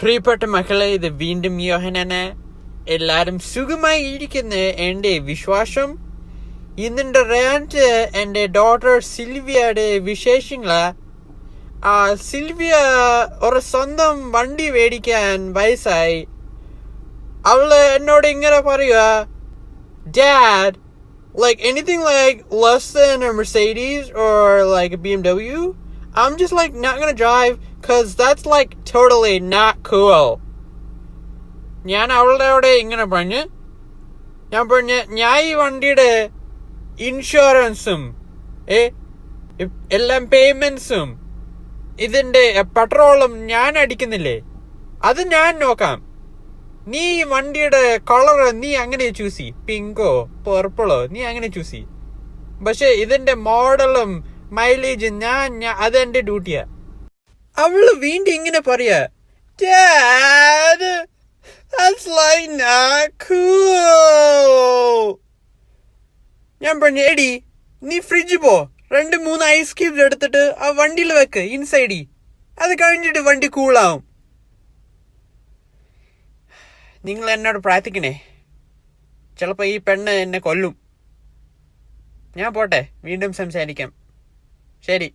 പ്രിയപ്പെട്ട മക്കളെ, ഇത് വീണ്ടും യോഹന്നാന്. എല്ലാരും സുഖമായി ഇരിക്കുന്ന എന്റെ വിശ്വാസം. ഇന്നിന്റെ റേഞ്ച് എന്റെ ഡോട്ടർ സിൽവിയയുടെ വിശേഷങ്ങളാ. സിൽവിയ ഒരു സ്വന്തം വണ്ടി മേടിക്കാൻ വയസ്സായി. അവള് എന്നോട് ഇങ്ങനെ പറയുക, Dad, like anything like less than a Mercedes or like a BMW, I'm just like not gonna drive cause that's like totally not cool. ഞാൻ അവളുടെ ഇങ്ങനെ ഞാൻ ഈ വണ്ടിയുടെ ഇൻഷുറൻസും എല്ലാം പേയ്മെന്റ്സും ഇതിന്റെ പെട്രോളും ഞാൻ അടിക്കുന്നില്ലേ, അത് ഞാൻ നോക്കാം. നീ വണ്ടിയുടെ കളർ നീ അങ്ങനെ ചൂസ് ചെയ്യ്, പിങ്കോ പർപ്പിളോ നീ അങ്ങനെ ചൂസ് ചെയ്യ്. പക്ഷെ ഇതിന്റെ മോഡലും മൈലേജും അതെന്റെ ഡ്യൂട്ടിയാ. അവള് വീണ്ടും ഇങ്ങനെ പറയാ, Dad, that's like not cool. ഞാൻ പറഞ്ഞു, എടി നീ ഫ്രിഡ്ജ് പോ, 2-3 ഐസ് ക്യൂബ്സ് എടുത്തിട്ട് ആ വണ്ടിയിൽ വെക്ക് ഇൻസൈഡി, അത് കഴിഞ്ഞിട്ട് വണ്ടി കൂളാവും. നിങ്ങൾ എന്നോട് പ്രാർത്ഥിക്കണേ, ചിലപ്പോൾ ഈ പെണ്ണ് എന്നെ കൊല്ലും. ഞാൻ പോട്ടെ, വീണ്ടും സംസാരിക്കാം. ശരി.